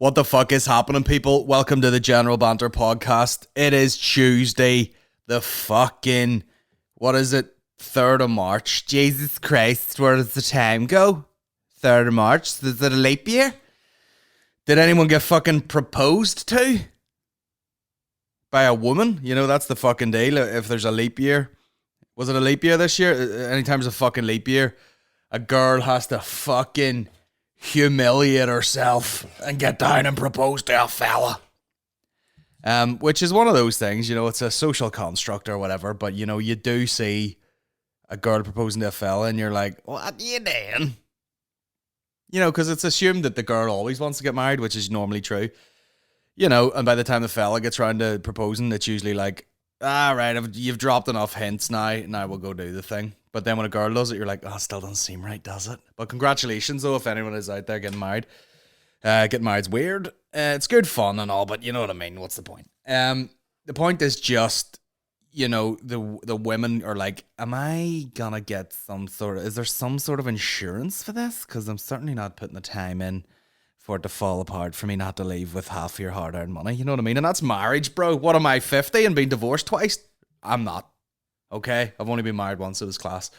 What the fuck is happening, people? Welcome to the General Banter Podcast. It is Tuesday, the fucking, what is it, 3rd of March. Jesus Christ, where does the time go? 3rd of March? Is it a leap year? Did anyone get fucking proposed to? By a woman? You know, that's the fucking deal. If there's a leap year. Was it a leap year this year? Anytime there's a fucking leap year, a girl has to fucking humiliate herself and get down and propose to a fella. Which is one of those things, you know, it's a social construct or whatever, but you know, you do see a girl proposing to a fella and you're like, what are you doing? You know, because it's assumed that the girl always wants to get married, which is normally true. You know, and by the time the fella gets around to proposing, it's usually like, right, you've dropped enough hints now we'll go do the thing. But then when a girl does it, you're like, oh, it still doesn't seem right, does it? But congratulations, though, if anyone is out there getting married. Getting married's weird. It's good fun and all, but you know what I mean. What's the point? The point is just, you know, the women are like, am I gonna get is there some sort of insurance for this? Because I'm certainly not putting the time in for it to fall apart, for me not to leave with half your hard-earned money. You know what I mean? And that's marriage, bro. What am I, 50 and being divorced twice? I'm not. Okay, I've only been married once, so it was class.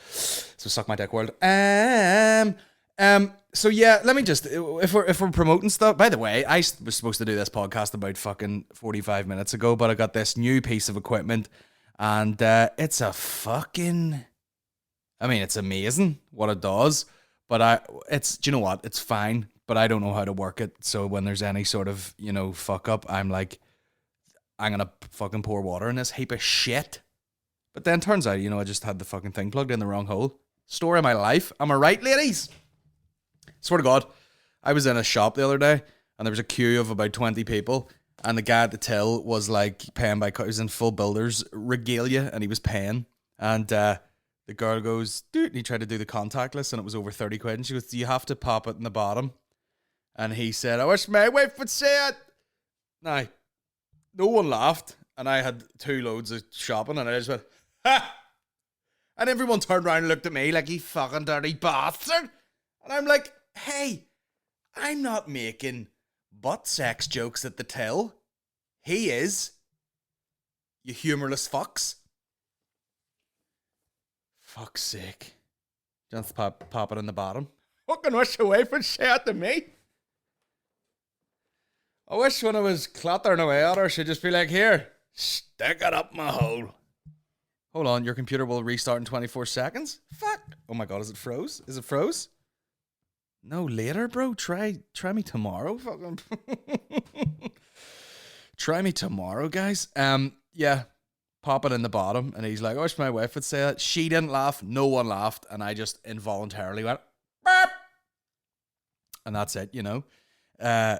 So suck my dick, world. So yeah, let me just, if we're promoting stuff. By the way, I was supposed to do this podcast about fucking 45 minutes ago, but I got this new piece of equipment, and it's a fucking, I mean, it's amazing what it does, but do you know what? It's fine, but I don't know how to work it. So when there's any sort of, you know, fuck up, I'm like, I'm gonna fucking pour water in this heap of shit. But then turns out, you know, I just had the fucking thing plugged in the wrong hole. Story of my life. Am I right, ladies? Swear to God, I was in a shop the other day, and there was a queue of about 20 people, and the guy at the till was like paying by, he was in full builder's regalia, and he was paying, and the girl goes, dude, and he tried to do the contactless, and it was over 30 quid, and she goes, do you have to pop it in the bottom? And he said, I wish my wife would say it. Now, no one laughed, and I had 2 loads of shopping, and I just went, ha! And everyone turned around and looked at me like, you fucking dirty bastard. And I'm like, hey, I'm not making butt sex jokes at the till. He is. You humorless fucks. Fuck's sake. Just pop it in the bottom. Fucking wish your wife would say it to me. I wish when I was clattering away at her, she'd just be like, here, stick it up my hole. Hold on, your computer will restart in 24 seconds? Fuck. Oh my God, is it froze? Is it froze? No, later, bro. Try me tomorrow. Fucking try me tomorrow, guys. Yeah. Pop it in the bottom. And he's like, I wish my wife would say that. She didn't laugh. No one laughed. And I just involuntarily went, burp. And that's it, you know. And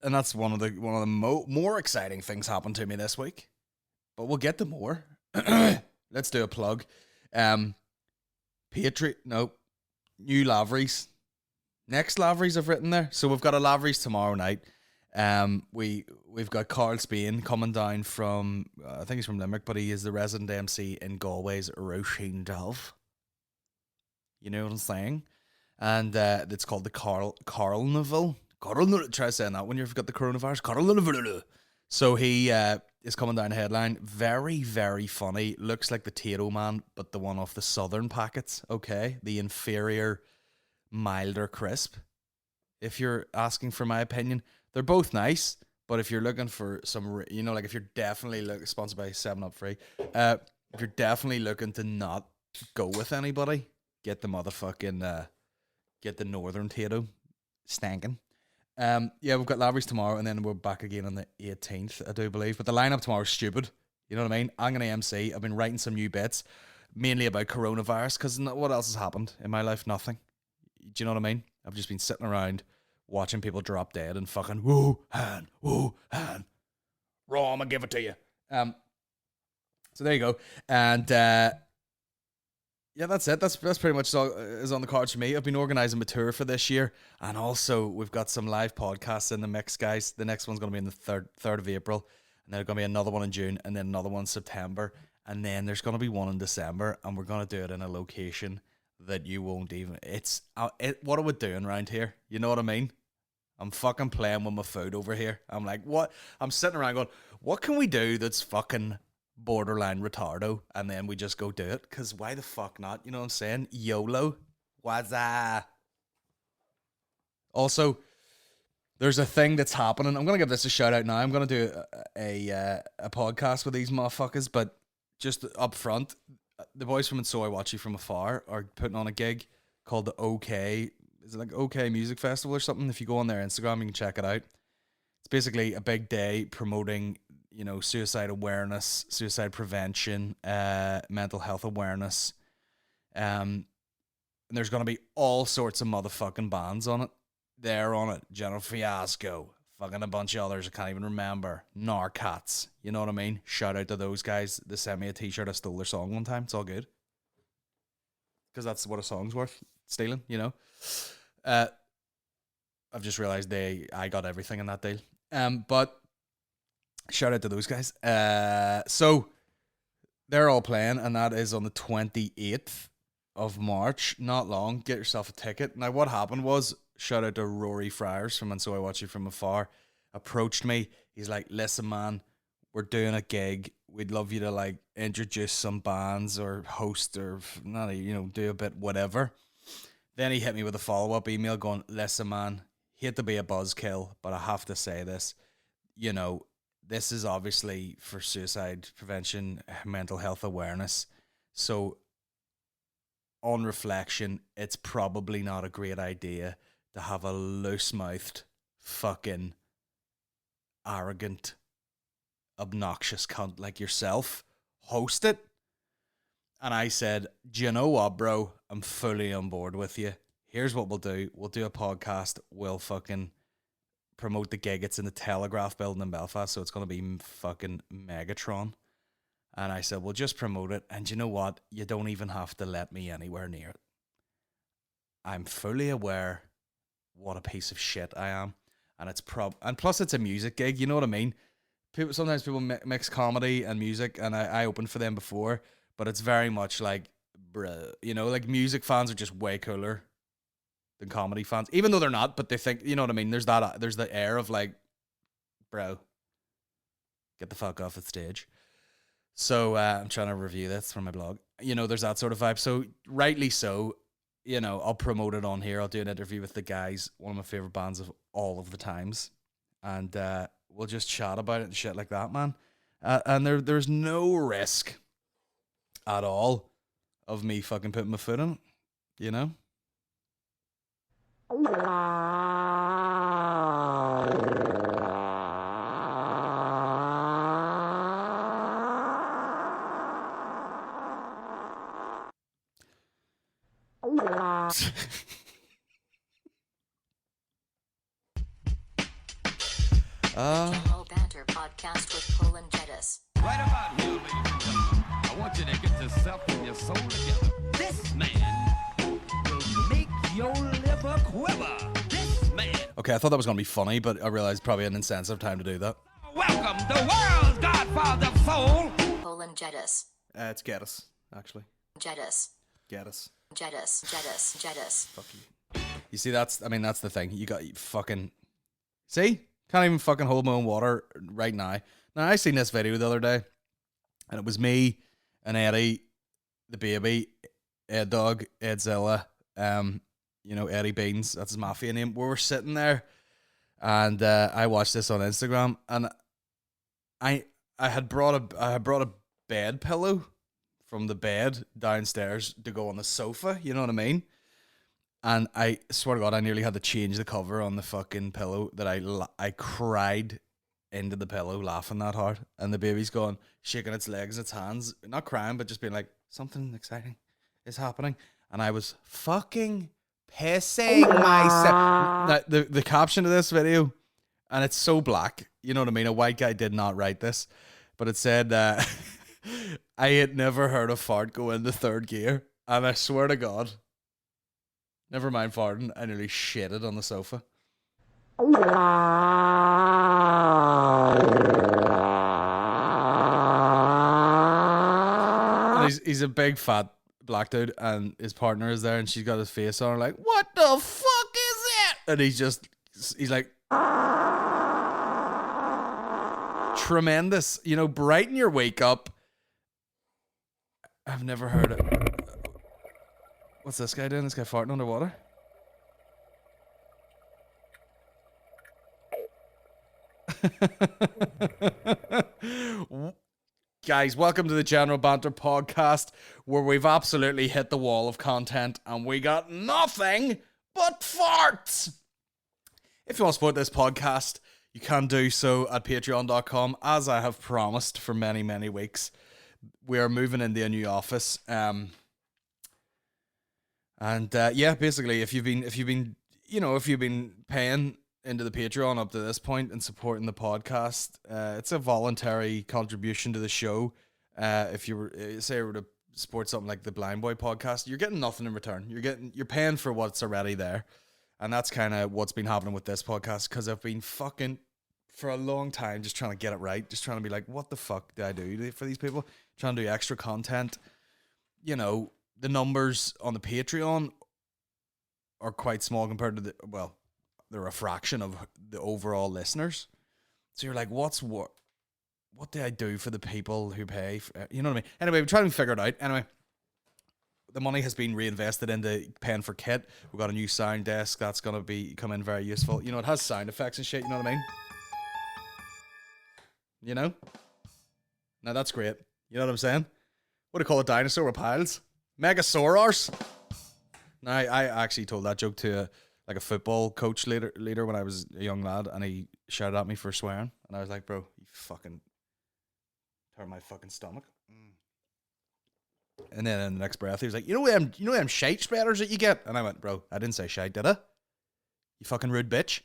that's one of the more exciting things happened to me this week. But we'll get to more. Let's do a plug. New Laveries. Next Laveries I've written there. So we've got a Laveries tomorrow night. We've got Carl Spain coming down from, I think he's from Limerick, but he is the resident MC in Galway's Roisin Dove. You know what I'm saying? And it's called the Carnival. Try saying that when you've got the coronavirus. Carnival. So he is coming down headline. Very, very funny. Looks like the Tato Man, but the one off the southern packets. Okay, the inferior, milder crisp. If you're asking for my opinion, they're both nice. But if you're looking for some, you know, like if you're definitely sponsored by 7up Free, if you're definitely looking to not go with anybody, get the motherfucking get the Northern Tato, stankin'. Yeah, we've got Laveries tomorrow, and then we're back again on the 18th, I do believe. But the lineup tomorrow is stupid. You know what I mean? I'm going to MC. I've been writing some new bits, mainly about coronavirus, because what else has happened in my life? Nothing. Do you know what I mean? I've just been sitting around watching people drop dead and fucking Wuhan. Raw, I'm going to give it to you. So there you go. And yeah, that's it. That's pretty much all is on the cards for me. I've been organising my tour for this year, and also we've got some live podcasts in the mix, guys. The next one's going to be in the 3rd of April, and then there's going to be another one in June, and then another one in September, and then there's going to be one in December, and we're going to do it in a location that you won't even. What are we doing around here? You know what I mean? I'm fucking playing with my food over here. I'm like, what? I'm sitting around going, what can we do that's fucking borderline retardo? And then we just go do it. Because why the fuck not? You know what I'm saying? YOLO. What's that? Also, there's a thing that's happening. I'm going to give this a shout out now. I'm going to do a podcast with these motherfuckers. But just up front, the boys from So I Watch You From Afar are putting on a gig called the OK. Is it like OK Music Festival or something? If you go on their Instagram, you can check it out. It's basically a big day promoting, you know, suicide awareness, suicide prevention, mental health awareness. And there's going to be all sorts of motherfucking bands on it. They're on it. General Fiasco. Fucking a bunch of others I can't even remember. Narcats. You know what I mean? Shout out to those guys. They sent me a t-shirt. I stole their song one time. It's all good. Because that's what a song's worth. Stealing, you know. I've just realized I got everything in that deal. But shout out to those guys. So they're all playing, and that is on the 28th of March. Not long. Get yourself a ticket. Now, what happened was, shout out to Rory Friars from And So I Watch You From Afar, approached me. He's like, listen, man, we're doing a gig. We'd love you to like introduce some bands or host or not, you know, do a bit whatever. Then he hit me with a follow-up email going, listen, man, hate to be a buzzkill, but I have to say this. You know, this is obviously for suicide prevention, mental health awareness. So on reflection, it's probably not a great idea to have a loose-mouthed, fucking arrogant, obnoxious cunt like yourself host it. And I said, do you know what, bro? I'm fully on board with you. Here's what we'll do. We'll do a podcast. We'll fucking promote the gig. It's in the Telegraph building in Belfast, so it's going to be fucking Megatron. And I said, we'll just promote it. And you know what? You don't even have to let me anywhere near it. I'm fully aware what a piece of shit I am. And it's and plus it's a music gig, you know what I mean? Sometimes people mix comedy and music, and I opened for them before. But it's very much like, bruh, you know, like music fans are just way cooler than comedy fans, even though they're not. But they think, you know what I mean? There's the air of like, bro, get the fuck off the stage. So I'm trying to review this from my blog. You know, there's that sort of vibe. So rightly so, you know, I'll promote it on here. I'll do an interview with the guys, one of my favorite bands of all of the times, and we'll just chat about it and shit like that, man. And there's no risk at all of me fucking putting my foot in it, you know? General Banter Podcast with Colin Geddis. Right about here, ladies and gentlemen, I want you to get yourself and your soul together. This man will make your liver quiver. This man. Okay, I thought that was going to be funny, but I realized probably an insensitive time to do that. Welcome, the world's godfather of soul. Colin Geddis. It's Geddis, actually. Geddis. Geddis. Geddis. Fuck you. You see, that's the thing. You fucking... See? Can't even fucking hold my own water right now. Now, I seen this video the other day, and it was me and Eddie, the baby, Ed Dog, Gedzilla, you know, Eddie Beans, that's his mafia name. We were sitting there, and I watched this on Instagram, and I had brought a bed pillow from the bed downstairs to go on the sofa, you know what I mean? And I swear to God, I nearly had to change the cover on the fucking pillow. That I cried into the pillow laughing that hard. And the baby's going, shaking its legs, its hands, not crying, but just being like, something exciting is happening. And I was fucking pissing myself. Now, the caption of this video, and it's so black, you know what I mean? A white guy did not write this, but it said, I had never heard a fart go into third gear. And I swear to God, never mind farting, I nearly shitted on the sofa. And he's a big fat black dude, and his partner is there, and she's got his face on her like, what the fuck is it? And he's like, tremendous. You know, brighten your wake up. I've never heard it. What's this guy doing? This guy farting underwater? Guys, welcome to the General Banter Podcast, where we've absolutely hit the wall of content and we got nothing but farts. If you want to support this podcast, you can do so at patreon.com, as I have promised for many, many weeks. We are moving into a new office. Basically, if you've been paying into the Patreon up to this point and supporting the podcast, it's a voluntary contribution to the show. If you were to support something like the Blind Boy podcast, you're getting nothing in return. You're paying for what's already there, and that's kind of what's been happening with this podcast, because I've been fucking for a long time just trying to get it right, just trying to be like, what the fuck do I do for these people? Trying to do extra content. You know, the numbers on the Patreon are quite small compared to they're a fraction of the overall listeners. So you're like, what do I do for the people who pay? You know what I mean? Anyway, we're trying to figure it out. Anyway, the money has been reinvested into paying for kit. We've got a new sound desk that's going to come in very useful. You know, it has sound effects and shit. You know what I mean? You know? Now that's great. You know what I'm saying? What do you call a dinosaur with piles? Megasaurus. Now, I actually told that joke to a football coach leader when I was a young lad, and he shouted at me for swearing, and I was like, bro, you fucking hurt my fucking stomach. And then in the next breath, he was like, you know them shite spreaders that you get? And I went, bro, I didn't say shite, did I? You fucking rude bitch.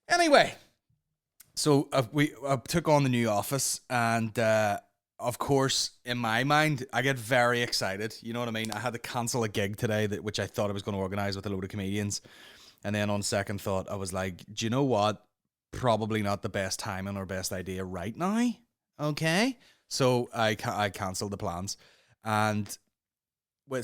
Anyway, so I took on the new office, and of course, in my mind, I get very excited. You know what I mean? I had to cancel a gig today, which I thought I was going to organize with a load of comedians. And then on second thought, I was like, do you know what? Probably not the best timing or best idea right now. Okay? So I canceled the plans. And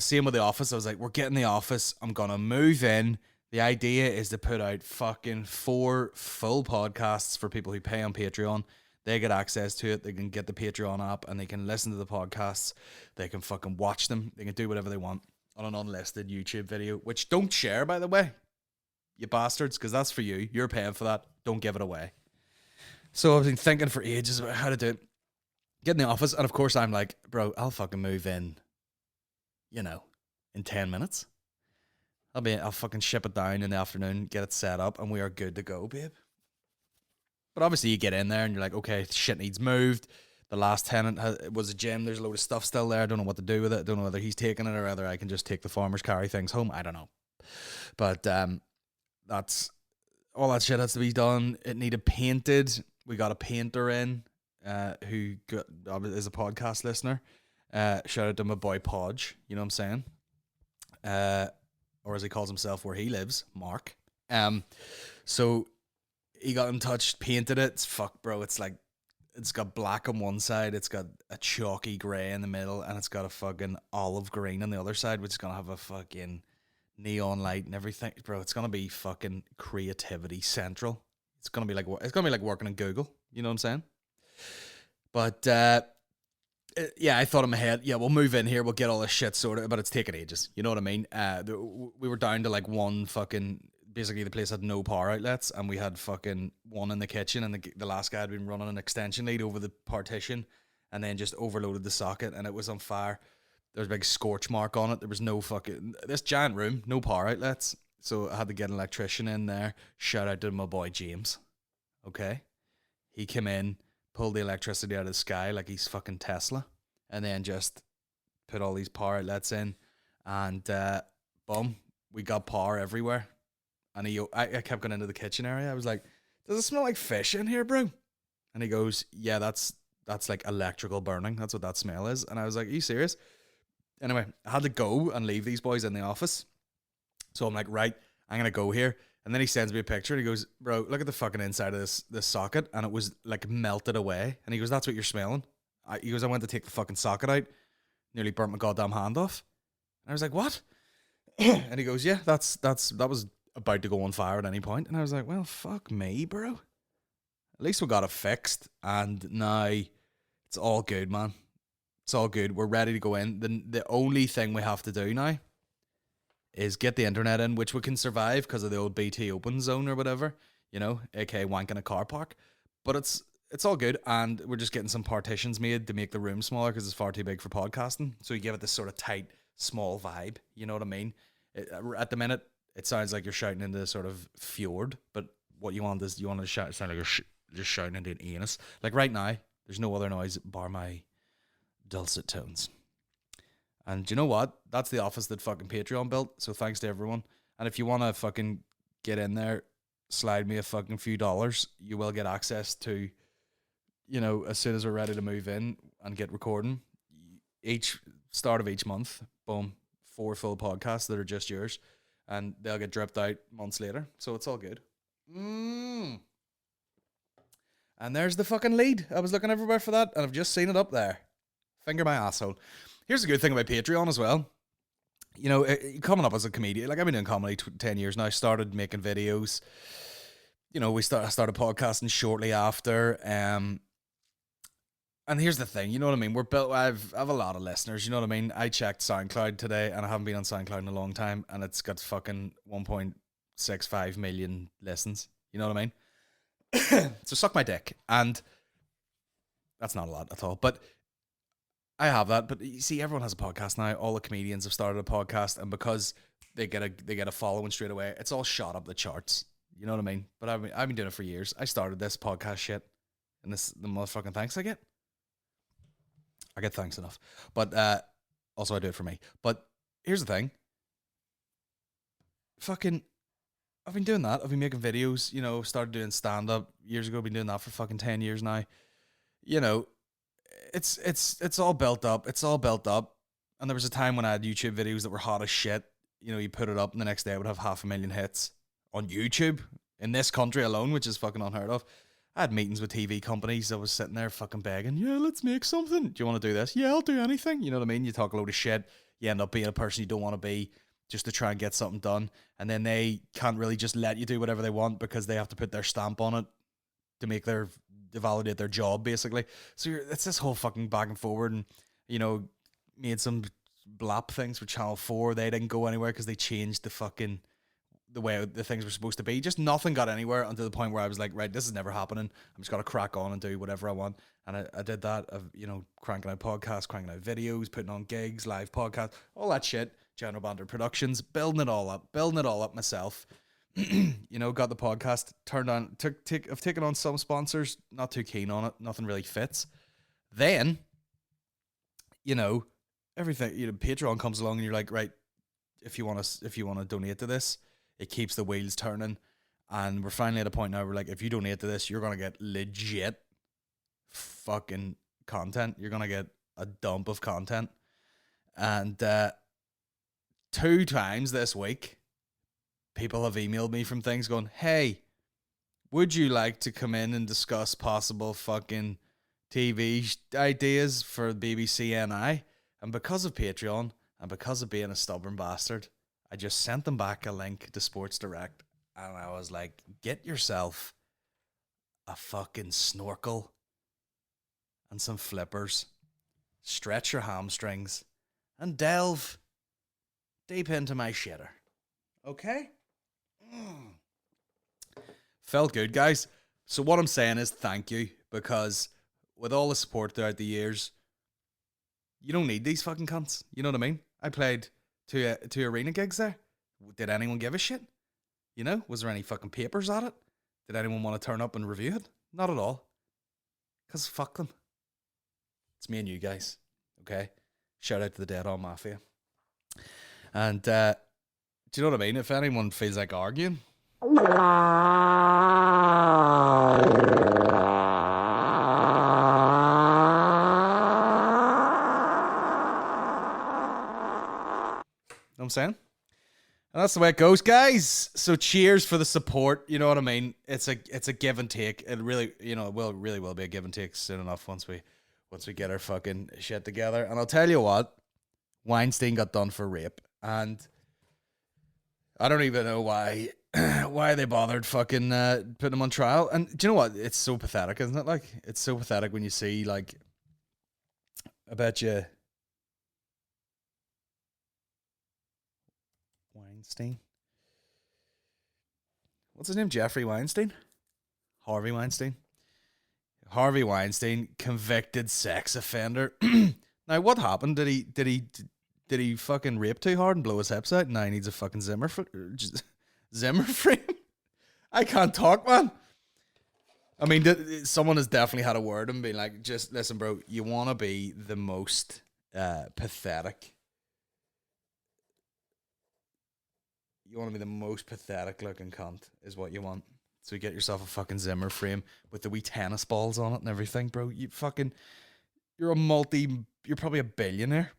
same with the office. I was like, we're getting the office. I'm going to move in. The idea is to put out fucking 4 full podcasts for people who pay on Patreon. They get access to it. They can get the Patreon app and they can listen to the podcasts. They can fucking watch them. They can do whatever they want on an unlisted YouTube video, which don't share, by the way, you bastards, because that's for you. You're paying for that. Don't give it away. So I've been thinking for ages about how to do it. Get in the office, and of course I'm like, bro, I'll fucking move in, in 10 minutes. I'll fucking ship it down in the afternoon, get it set up, and we are good to go, babe. But obviously you get in there and you're like, okay, shit needs moved. The last tenant was a gym. There's a load of stuff still there. I don't know what to do with it. I don't know whether he's taking it or whether I can just take the farmer's carry things home. I don't know. But that's all that shit has to be done. It needed painted. We got a painter in who is a podcast listener. Shout out to my boy Podge. You know what I'm saying? Or as he calls himself where he lives, Mark. So he got in touch, painted it. It's bro. It's like, it's got black on one side, it's got a chalky grey in the middle, and it's got a fucking olive green on the other side, which is gonna have a fucking neon light and everything, bro. It's gonna be fucking creativity central. It's gonna be like working in Google. You know what I'm saying? But yeah, I thought in my head, yeah, we'll move in here, we'll get all this shit sorted, but it's taking ages. You know what I mean? We were down to like one fucking. Basically, the place had no power outlets, and we had fucking one in the kitchen, and the last guy had been running an extension lead over the partition, and then just overloaded the socket, and it was on fire. There was a big scorch mark on it. There was no this giant room, no power outlets, so I had to get an electrician in there. Shout out to my boy James. Okay? He came in, pulled the electricity out of the sky like he's fucking Tesla, and then just put all these power outlets in, and boom, we got power everywhere. And I kept going into the kitchen area. I was like, does it smell like fish in here, bro? And he goes, yeah, that's like electrical burning. That's what that smell is. And I was like, are you serious? Anyway, I had to go and leave these boys in the office. So I'm like, right, I'm going to go here. And then he sends me a picture and he goes, bro, look at the fucking inside of this socket. And it was like melted away. And he goes, that's what you're smelling. He goes, I went to take the fucking socket out. Nearly burnt my goddamn hand off. And I was like, what? And he goes, yeah, that was about to go on fire at any point. And I was like, well, fuck me, bro. at least we got it fixed, and now it's all good, man. It's all good. We're ready to go in. The only thing we have to do now is get the internet in, which we can survive because of the old BT open zone or whatever, aka wank in a car park. But it's all good, and we're just getting some partitions made to make the room smaller because it's far too big for podcasting. So you give it this sort of tight, small vibe. You know what I mean? At the minute, it sounds like you're shouting into a sort of fjord, but what you want is to sound like you're just shouting into an anus. Like right now, there's no other noise bar my dulcet tones. And do you know what? That's the office that fucking Patreon built. So thanks to everyone. And if you want to fucking get in there, slide me a fucking few dollars, you will get access to, as soon as we're ready to move in and get recording, each start of each month, boom, 4 full podcasts that are just yours. And they'll get dripped out months later. So it's all good. And there's the fucking lead. I was looking everywhere for that, and I've just seen it up there. Finger my asshole. Here's the good thing about Patreon as well. Coming up as a comedian, like I've been doing comedy 10 years now. I started making videos. I started podcasting shortly after. And here's the thing, you know what I mean? I have a lot of listeners, you know what I mean? I checked SoundCloud today, and I haven't been on SoundCloud in a long time, and it's got fucking 1.65 million listens. You know what I mean? So suck my dick. And that's not a lot at all, but I have that. But you see, everyone has a podcast now. All the comedians have started a podcast, and because they get a following straight away, it's all shot up the charts. You know what I mean? But I've been doing it for years. I started this podcast shit, and the motherfucking thanks I get thanks enough. But also I do it for me. But here's the thing. I've been doing that. I've been making videos, started doing stand-up years ago. Been doing that for fucking 10 years now. It's all built up. It's all built up. And there was a time when I had YouTube videos that were hot as shit. You put it up and the next day I would have 500,000 hits on YouTube in this country alone, which is fucking unheard of. I had meetings with TV companies. I was sitting there fucking begging, yeah, let's make something. Do you want to do this? Yeah, I'll do anything. You know what I mean? You talk a load of shit. You end up being a person you don't want to be just to try and get something done. And then they can't really just let you do whatever they want because they have to put their stamp on it to validate their job, basically. So it's this whole fucking back and forward, and, made some blap things for Channel 4. They didn't go anywhere because they changed the way the things were supposed to be. Just nothing got anywhere until the point where I was like, right, this is never happening. I'm just going to crack on and do whatever I want. And I did that of, cranking out podcasts, cranking out videos, putting on gigs, live podcasts, all that shit. General Banter Productions, building it all up myself. Got the podcast turned on. I've taken on some sponsors, not too keen on it. Nothing really fits. Then, everything. Patreon comes along, and you're like, right, if you want to donate to this, it keeps the wheels turning. And we're finally at a point now where, like, if you donate to this, you're gonna get legit fucking content. You're gonna get a dump of content. And 2 times this week, people have emailed me from things going, hey, would you like to come in and discuss possible fucking TV ideas for BBC NI? And because of Patreon, and because of being a stubborn bastard, I just sent them back a link to Sports Direct, and I was like, get yourself a fucking snorkel and some flippers, stretch your hamstrings, and delve deep into my shitter. Okay? Felt good, guys. So what I'm saying is thank you, because with all the support throughout the years, you don't need these fucking cunts. You know what I mean? I played two arena gigs there. Did anyone give a shit? Was there any fucking papers at it? Did anyone want to turn up and review it? Not at all. Because fuck them. It's me and you guys. Okay? Shout out to the Dead On Mafia. And, do you know what I mean? If anyone feels like arguing, know what I'm saying? And that's the way it goes, guys. So cheers for the support. You know what I mean? It's a give and take. It really, it will be a give and take soon enough once we get our fucking shit together. And I'll tell you what, Weinstein got done for rape, and I don't even know why why they bothered fucking putting him on trial. And do you know what? It's so pathetic, isn't it? Like, it's so pathetic when you see, like, I bet you Weinstein. What's his name? Jeffrey Weinstein? Harvey Weinstein. Harvey Weinstein, convicted sex offender. Now, what happened? Did he fucking rape too hard and blow his hips out? Now he needs a fucking Zimmer frame. I can't talk, man. I mean, someone has definitely had a word and been like, just listen, bro, you want to be the most pathetic. You want to be the most pathetic looking cunt is what you want. So you get yourself a fucking Zimmer frame with the wee tennis balls on it and everything, bro. You're probably a billionaire.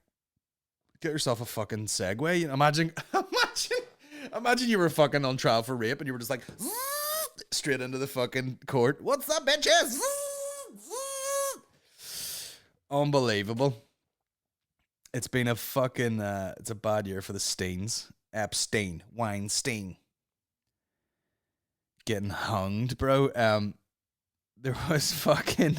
Get yourself a fucking Segway. You know, imagine you were fucking on trial for rape and you were just like straight into the fucking court. What's up, bitches? Unbelievable. It's been a fucking it's a bad year for the Steins. Weinstein. Getting hunged, bro. There was fucking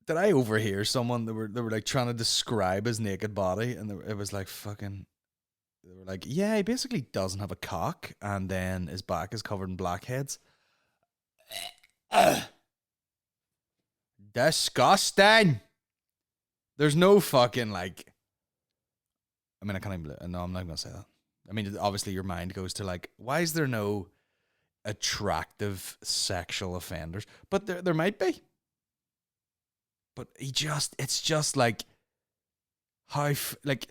did I overhear someone they were like trying to describe his naked body, and it was like fucking they were like, yeah, he basically doesn't have a cock and then his back is covered in blackheads. Disgusting. There's no fucking like I mean, I can't even no, I'm not gonna say that. I mean, obviously your mind goes to like, why is there no attractive sexual offenders? But there might be. But it's just like, how, like,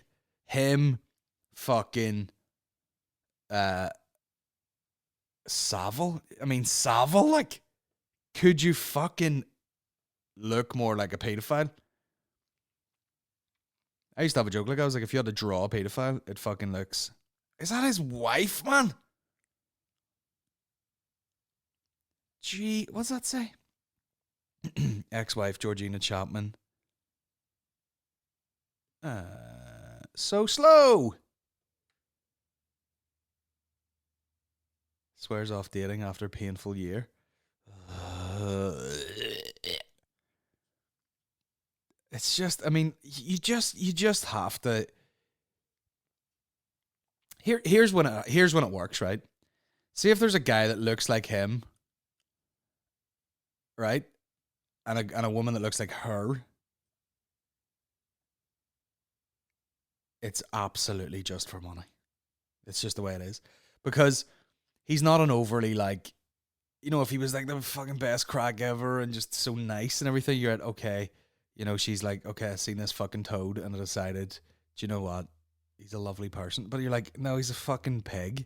him fucking, Savile? I mean, Savile, like, could you fucking look more like a pedophile? I used to have a joke, like, I was like, if you had to draw a pedophile, it fucking looks... Is that his wife, man? Gee, what's that say? Ex-wife Georgina Chapman. So slow. Swears off dating after painful year. It's just, I mean, you just have to. Here's when it works, right? See if there's a guy that looks like him, right, and a woman that looks like her. It's absolutely just for money. It's just the way it is, because he's not an overly like, you know, if he was like the fucking best crack ever and just so nice and everything, you're at okay. You know, she's like, okay, I've seen this fucking toad and I decided, do you know what? He's a lovely person. But you're like, no, he's a fucking pig.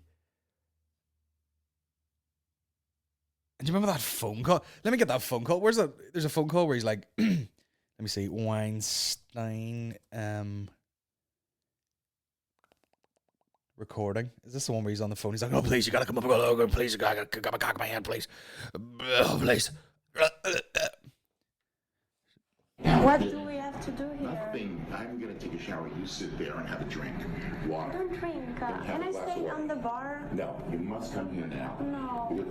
And do you remember that phone call? Let me get that phone call. Where's that? There's a phone call where he's like, let me see, Weinstein recording. Is this the one where he's on the phone? He's like, oh, please, you gotta come up. Oh, please, you gotta got my cock in my hand, please. Oh, please. What do we have to do here? Nothing. I'm gonna take a shower. You sit there and have a drink. Water. I don't drink. Can I stay on the bar? No, you must come here now. No.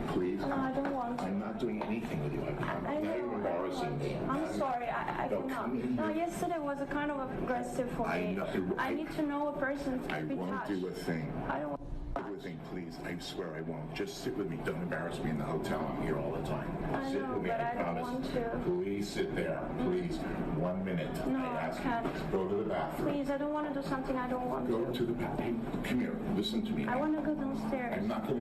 Please. No, I don't want to. I'm not doing anything with you. I Now know. you're embarrassing me. I'm sorry. I No, cannot. come in No, here. yesterday was a kind of aggressive for I me. know. I need to know a person to I be won't touched. do a thing. I don't want Do a thing, please. I swear I won't. Just sit with me. Don't embarrass me in the hotel. I'm here all the time. I Sit know, with me. but I don't promise. want to. Please sit there. Please. 1 minute. No, I I ask can't. you. Go to the bathroom. Please, I don't want to do something I don't want Go to. to the bathroom. Come here. Listen to me. I want to go downstairs. I'm not going to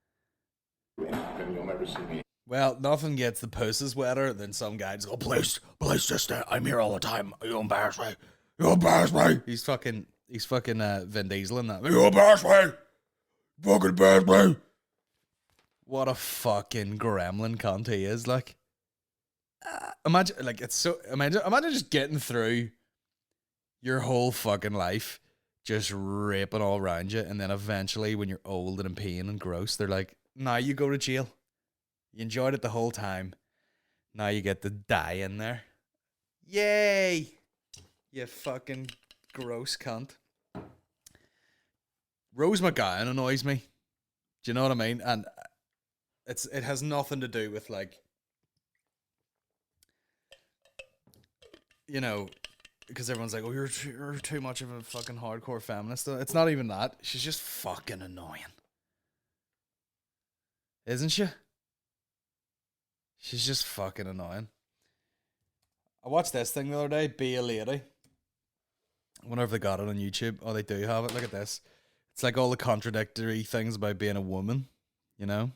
do anything. You'll never see me. Well, nothing gets the pussies wetter than some guy just go, please, just stay. I'm here all the time. You embarrass me. You embarrass me. He's fucking Vin Diesel in that. You embarrass me. Fucking embarrass me. What a fucking gremlin cunt he is, like. Imagine, like, it's so, imagine just getting through your whole fucking life, just raping all around you, and then eventually when you're old and in pain and gross, they're like, now you go to jail. You enjoyed it the whole time. Now you get to die in there. Yay! You fucking gross cunt. Rose McGowan annoys me. Do you know what I mean? And it has nothing to do with like, you know, because everyone's like, oh, you're too much of a fucking hardcore feminist. It's not even that. She's just fucking annoying. Isn't she? She's just fucking annoying. I watched this thing the other day, Be a Lady. I wonder if they got it on YouTube. Oh, they do have it. Look at this. It's like all the contradictory things about being a woman, you know?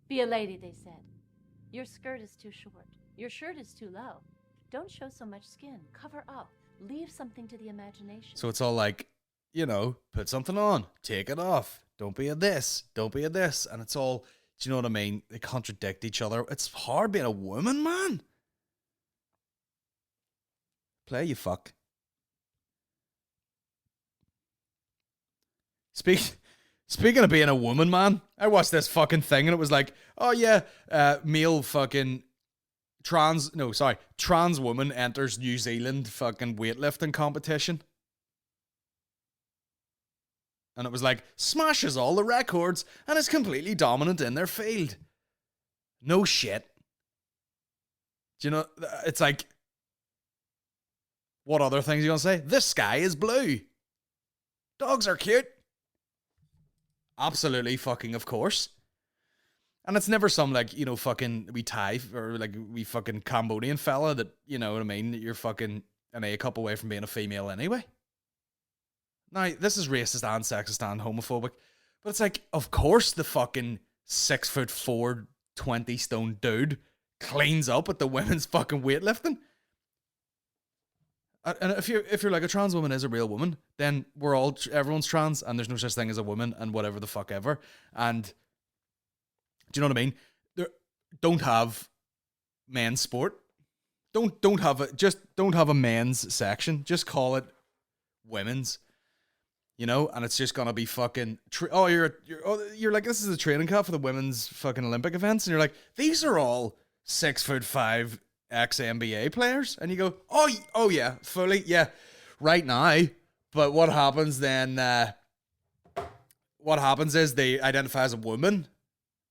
Be a lady, they said. Your skirt is too short. Your shirt is too low. Don't show so much skin. Cover up. Leave something to the imagination. So it's all like, you know, put something on, take it off. Don't be a this, don't be a this. And it's all, do you know what I mean? They contradict each other. It's hard being a woman, man. Play, you fuck. Speaking of being a woman, man, I watched this fucking thing and it was like, oh yeah, male fucking trans woman enters New Zealand fucking weightlifting competition. And it was like, smashes all the records and is completely dominant in their field. No shit. Do you know, it's like, what other things are you gonna say? The sky is blue. Dogs are cute. Absolutely fucking of course. And it's never some like, you know, fucking wee Thai or like wee fucking Cambodian fella that, you know what I mean, that you're fucking an A cup away from being a female anyway. Now, this is racist and sexist and homophobic, but it's like, of course the fucking 6'4", 20 stone dude cleans up at the women's fucking weightlifting. And if you're like a trans woman is a real woman, then everyone's trans and there's no such thing as a woman and whatever the fuck ever. And do you know what I mean? Don't have men's sport. Don't have a men's section. Just call it women's. You know, and it's just gonna be fucking. You're like, this is a training camp for the women's fucking Olympic events, and you're like, these are all 6'5" ex-NBA players, and you go, oh yeah, fully, yeah, right now. But what happens then? What happens is they identify as a woman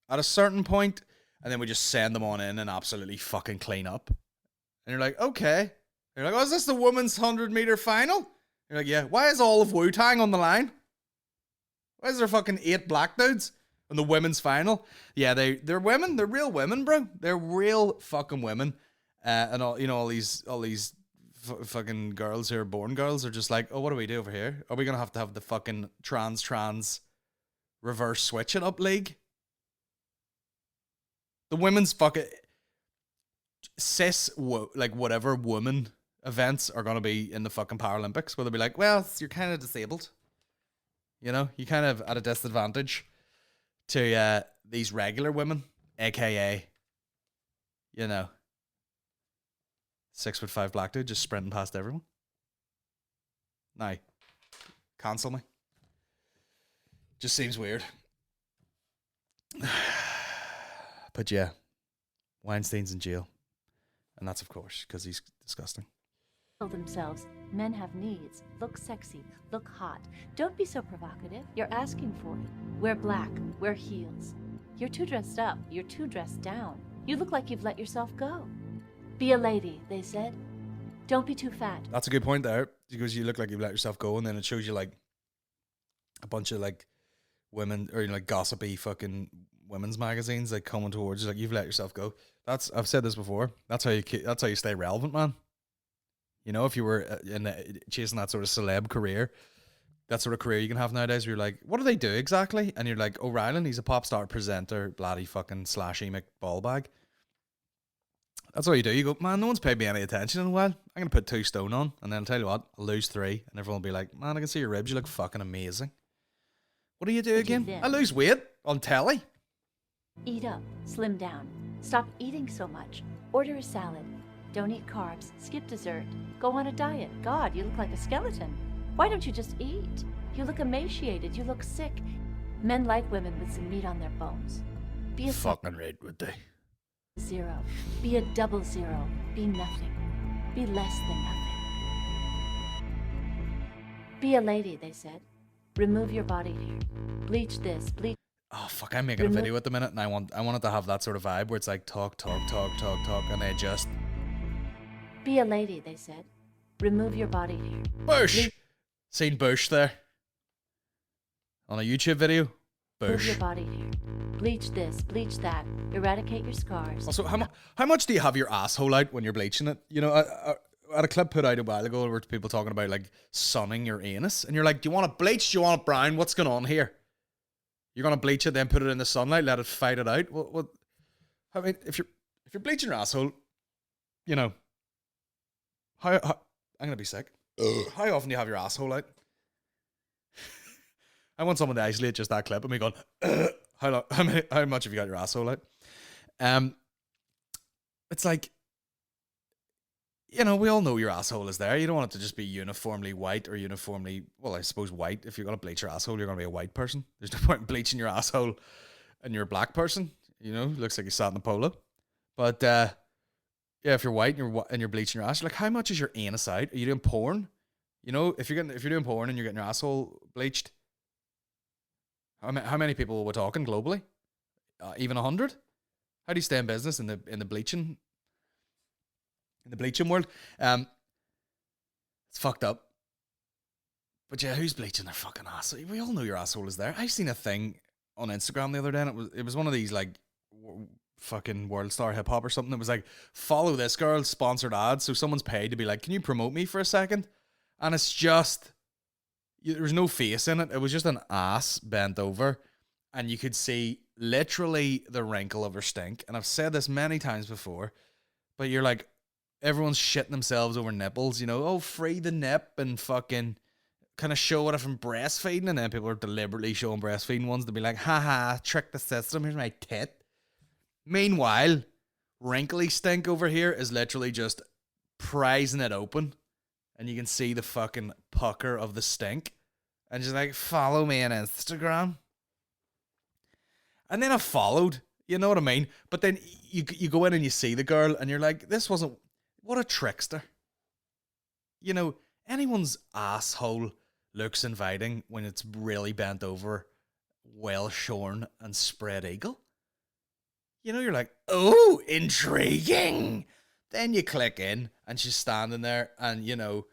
at a certain point, and then we just send them on in and absolutely fucking clean up. And you're like, okay. You're like, oh, is this the women's 100-meter final? You're like, yeah. Why is all of Wu-Tang on the line? Why is there fucking 8 black dudes in the women's final? Yeah, they're women. They're real women, bro. They're real fucking women. And all, you know, all these fucking girls who are born girls are just like, oh, what do we do over here? Are we gonna have to have the fucking trans reverse switching up league? The women's fucking whatever woman events are gonna be in the fucking Paralympics, where they'll be like, well, you're kind of disabled. You know, you kind of at a disadvantage to these regular women, aka, you know, 6'5" black dude just sprinting past everyone. Now, cancel me. Just seems weird. But yeah, Weinstein's in jail. And that's, of course, because he's disgusting. Themselves. Men have needs. Look sexy. Look hot. Don't be so provocative. You're asking for it. Wear black. Wear heels. You're too dressed up. You're too dressed down. You look like you've let yourself go. Be a lady, they said. Don't be too fat. That's a good point there, because you look like you've let yourself go, and then it shows you like a bunch of like women or, you know, like gossipy fucking women's magazines like coming towards you, like, you've let yourself go. I've said this before. That's how you stay relevant, man. You know, if you were chasing that sort of celeb career, that sort of career you can have nowadays, where you're like, what do they do exactly? And you're like, O'Reilly, he's a pop star presenter, bloody fucking slashy McBallbag. That's all you do. You go, man, no one's paid me any attention in a while. I'm going to put 2 stone on, and then I'll tell you what, I'll lose 3, and everyone will be like, man, I can see your ribs. You look fucking amazing. What do you do again? I lose weight on telly. Eat up. Slim down. Stop eating so much. Order a salad. Don't eat carbs. Skip dessert. Go on a diet. God, you look like a skeleton. Why don't you just eat? You look emaciated. You look sick. Men like women with some meat on their bones. Be a fucking right, would they? 0. Be a 00. Be nothing. Be less than nothing. Be a lady, they said. Remove your body hair. Bleach this, bleach. oh fuck, I'm making a video at the minute, and I want it to have that sort of vibe where it's like talk, and they just Be a lady, they said. Remove your body hair. Bush. Seen Bush there on a YouTube video. Remove Bush. your body hair. Bleach this, bleach that. Eradicate your scars. Also, how much do you have your asshole out when you're bleaching it? You know, I had a clip put out a while ago where people talking about like sunning your anus, and you're like, do you want it bleached? Do you want it brown? What's going on here? You're gonna bleach it, then put it in the sunlight, let it fight it out. What? I mean, if you're bleaching your asshole, you know, how I'm gonna be sick. How often do you have your asshole out? I want someone to isolate just that clip of me going, how much have you got your asshole out? It's like, you know, we all know your asshole is there. You don't want it to just be uniformly white or uniformly, well, I suppose white. If you're going to bleach your asshole, you're going to be a white person. There's no point in bleaching your asshole and you're a black person. You know, looks like you sat in the polo. But, yeah, if you're white and you're bleaching your ass, like, how much is your anus out? Are you doing porn? You know, if you're doing porn and you're getting your asshole bleached, how many people are we talking globally? Even 100? How do you stay in business in the bleaching world? It's fucked up. But yeah, who's bleaching their fucking ass? We all know your asshole is there. I seen a thing on Instagram the other day, and it was one of these like fucking World Star Hip Hop or something. It was like, follow this girl, sponsored ads. So someone's paid to be like, can you promote me for a second? And it's just, there was no face in it. It was just an ass bent over, and you could see literally the wrinkle of her stink. And I've said this many times before, but you're like, everyone's shitting themselves over nipples, you know, oh, free the nip and fucking kind of show it from breastfeeding. And then people are deliberately showing breastfeeding ones to be like, haha, trick the system, here's my tit. Meanwhile, wrinkly stink over here is literally just prizing it open, and you can see the fucking pucker of the stink, and just like, follow me on Instagram. And then I followed, you know what I mean? But then you go in and you see the girl, and you're like, what a trickster. You know, anyone's asshole looks inviting when it's really bent over, well shorn, and spread eagle. You know, you're like, oh, intriguing. Then you click in, and she's standing there, and, you know,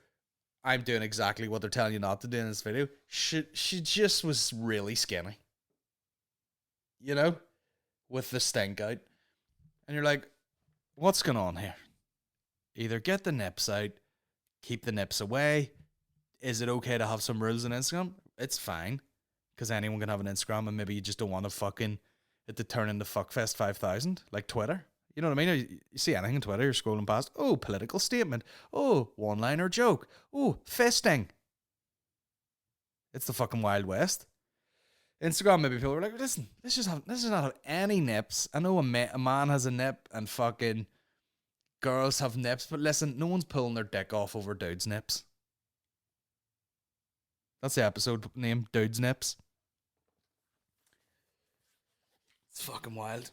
I'm doing exactly what they're telling you not to do in this video. She just was really skinny. You know, with the stink out. And you're like, what's going on here? Either get the nips out, keep the nips away. Is it okay to have some rules on Instagram? It's fine, because anyone can have an Instagram, and maybe you just don't want to fucking it to turn into Fuckfest 5000, like Twitter. You know what I mean? You see anything on Twitter, you're scrolling past, oh, political statement, oh, one-liner joke, oh, fisting. It's the fucking Wild West. Instagram, maybe people are like, listen, this does not have any nips. I know a man has a nip, and fucking girls have nips, but listen, no one's pulling their dick off over dudes' nips. That's the episode name, Dudes' Nips. It's fucking wild.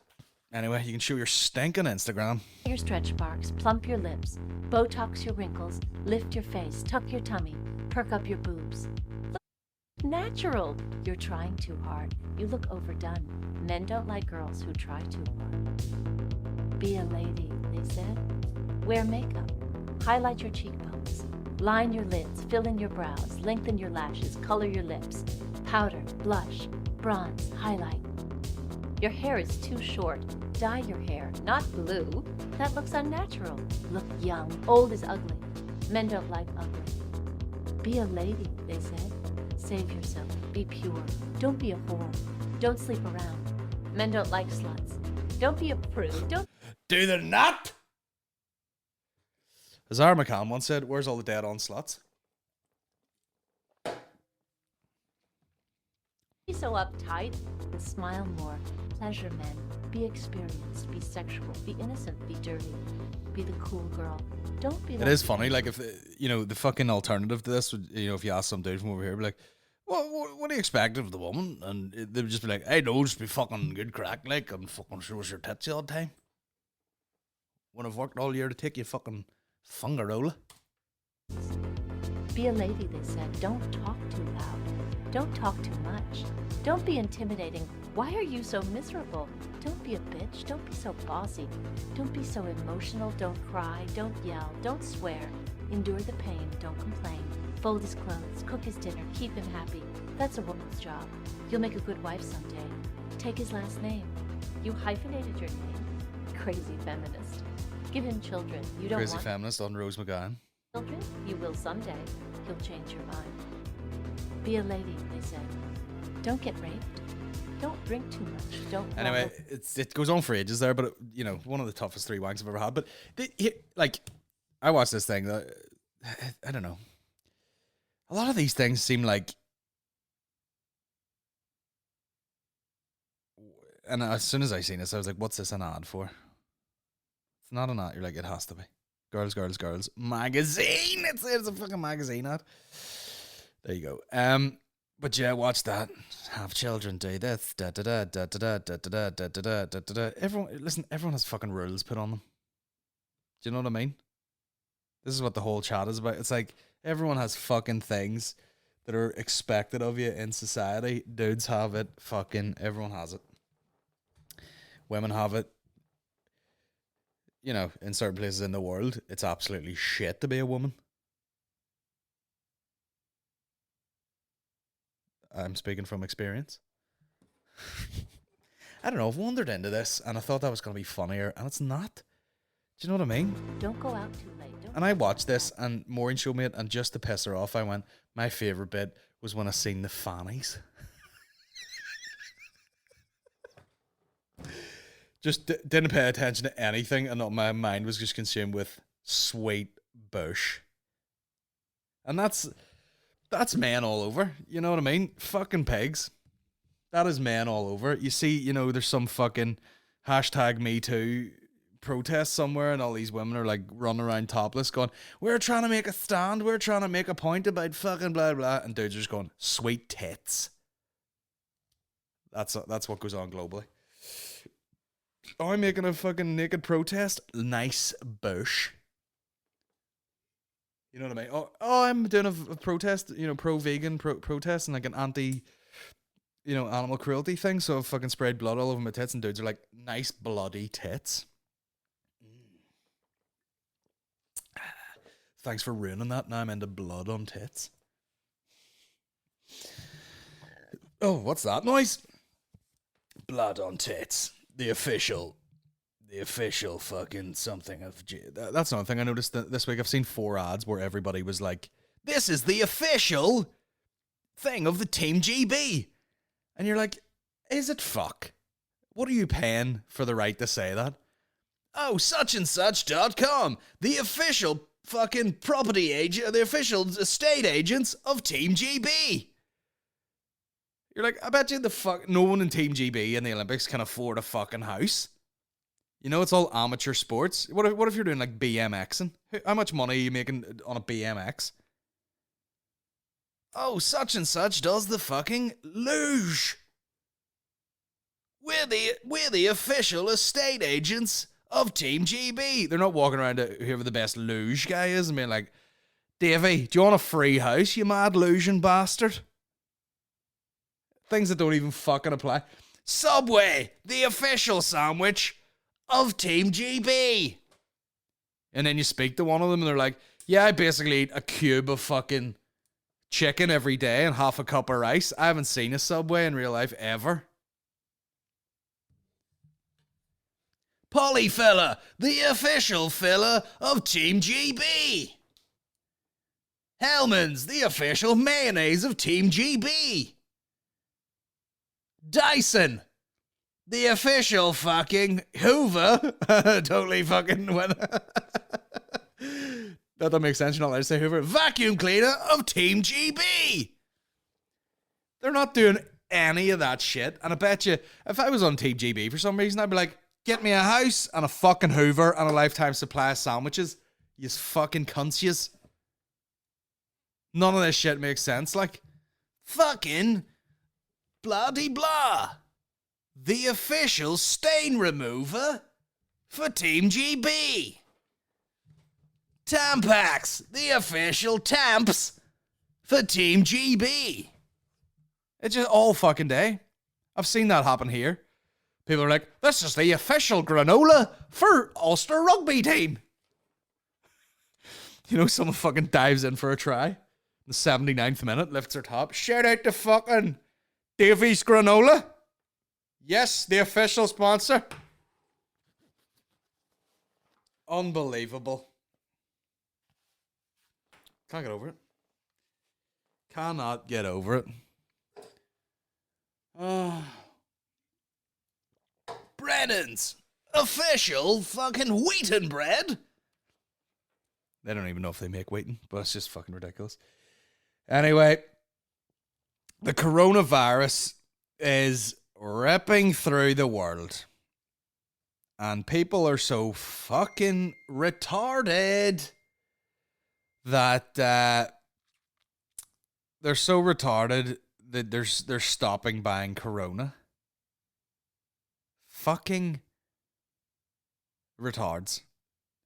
Anyway, you can show your stink on Instagram. Your stretch marks, plump your lips, Botox your wrinkles, lift your face, tuck your tummy, perk up your boobs. Look natural. You're trying too hard. You look overdone. Men don't like girls who try too hard. Be a lady, they said. Wear makeup. Highlight your cheekbones. Line your lids, fill in your brows, lengthen your lashes, color your lips. Powder, blush, bronze, highlight. Your hair is too short. Dye your hair, not blue. That looks unnatural. Look young. Old is ugly. Men don't like ugly. Be a lady, they said. Save yourself. Be pure. Don't be a whore. Don't sleep around. Men don't like sluts. Don't be a prude. Don't Do they not? As Zara McCann once said, where's all the dead on sluts? be so uptight. And smile more. Pleasure men. Be experienced. Be sexual. Be innocent. Be dirty. Be the cool girl. Don't be. It is funny, like if you know the fucking alternative to this would, you know, if you ask some dude from over here, be like, what do you expect of the woman? And they would just be like, hey, no, just be fucking good crack, like, and fucking show us your tits all the time. When I've worked all year to take you fucking fungarola. Be a lady, they said. Don't talk too loud. Don't talk too much. Don't be intimidating. Why are you so miserable? Don't be a bitch. Don't be so bossy. Don't be so emotional. Don't cry. Don't yell. Don't swear. Endure the pain. Don't complain. Fold his clothes. Cook his dinner. Keep him happy. That's a woman's job. You'll make a good wife someday. Take his last name. You hyphenated your name. Crazy feminist. Give him children. You don't Crazy want feminist on Rose McGowan. children? You will someday. You'll change your mind. Be a lady, they say. Don't get raped. Don't drink too much. Don't. Anyway, it goes on for ages there, but one of the toughest 3 wanks I've ever had. But I watched this thing. I don't know. A lot of these things seem like, and as soon as I seen this, I was like, "What's this an ad for?" It's not an ad. You're like, it has to be. Girls, girls, girls. Magazine. It's a fucking magazine ad. There you go. But yeah, watch that. Have children, do this. Da da da da da da da da da da da da. Everyone has fucking rules put on them. Do you know what I mean? This is what the whole chat is about. It's like everyone has fucking things that are expected of you in society. Dudes have it. Fucking everyone has it. Women have it. In certain places in the world, it's absolutely shit to be a woman. I'm speaking from experience. I don't know. I've wandered into this and I thought that was going to be funnier, and it's not. Do you know what I mean? Don't go out too late. Don't. And I watched this, and Maureen showed me it, and just to piss her off, I went, my favourite bit was when I seen the fannies. Just didn't pay attention to anything, and my mind was just consumed with sweet bush. And that's men all over. You know what I mean? Fucking pigs. That is men all over. You see, there's some fucking #MeToo protest somewhere, and all these women are like running around topless going, we're trying to make a stand, we're trying to make a point about fucking blah blah, and dudes are just going, sweet tits. That's what goes on globally. Oh, I'm making a fucking naked protest. Nice bush. You know what I mean? Oh, I'm doing a protest, pro-vegan protest, and like an anti, animal cruelty thing. So I've fucking sprayed blood all over my tits, and dudes are like, nice bloody tits. Thanks for ruining that. Now I'm into blood on tits. Oh, what's that noise? Blood on tits. The official fucking something of... That's another thing I noticed this week. I've seen 4 ads where everybody was like, this is the official thing of the Team GB. And you're like, is it fuck? What are you paying for the right to say that? Oh, suchandsuch.com. The official fucking property agent, the official estate agents of Team GB. You're like, I bet you no one in Team GB in the Olympics can afford a fucking house. It's all amateur sports. What if you're doing like BMXing? How much money are you making on a BMX? Oh, such and such does the fucking luge. We're the official estate agents of Team GB. They're not walking around to whoever the best luge guy is and being like, Davey, do you want a free house, you mad luging bastard? Things that don't even fucking apply. Subway, the official sandwich of Team GB. And then you speak to one of them and they're like, yeah, I basically eat a cube of fucking chicken every day and half a cup of rice. I haven't seen a Subway in real life ever. Polyfilla, the official filler of Team GB. Hellman's, the official mayonnaise of Team GB. Dyson, the official fucking Hoover. Totally fucking went. That don't make sense. You're not allowed to say Hoover. Vacuum cleaner of Team GB. They're not doing any of that shit. And I bet you, if I was on Team GB for some reason, I'd be like, get me a house and a fucking Hoover and a lifetime supply of sandwiches. Yous fucking cunts yous. None of this shit makes sense. Like, fucking bloody blah. The official stain remover for Team GB. Tampax, the official tamps for Team GB. It's just all fucking day. I've seen that happen here. People are like, this is the official granola for Ulster rugby team. You know, someone fucking dives in for a try. In the 79th minute, lifts her top. Shout out to fucking Davies Granola. Yes, the official sponsor. Unbelievable. Can't get over it. Cannot get over it. Brennan's official fucking wheaten bread. They don't even know if they make wheaten, but it's just fucking ridiculous. Anyway, the coronavirus is ripping through the world. And people are so fucking retarded that they're so retarded that they're stopping buying Corona. Fucking retards.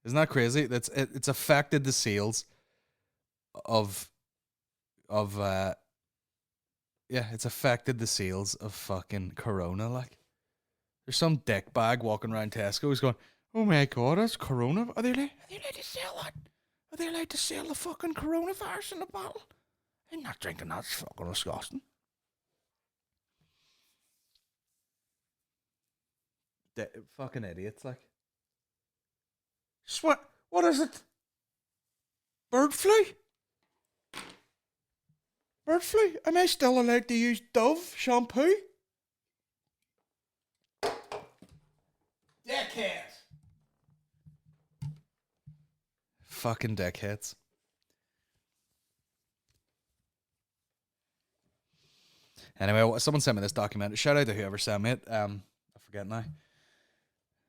Isn't that crazy? It's affected the sales of it's affected the sales of fucking Corona. Like, there's some dickbag walking around Tesco who's going, oh my god, that's Corona. Are they allowed to sell that? Are they allowed to sell the fucking coronavirus in a bottle? I'm not drinking that. It's fucking disgusting. Fucking idiots, like. What is it? Bird flu? Bird flu? Am I still allowed to use Dove shampoo? Dickhead. Fucking dickheads. Anyway, someone sent me this documentary. Shout out to whoever sent me it. I forget now.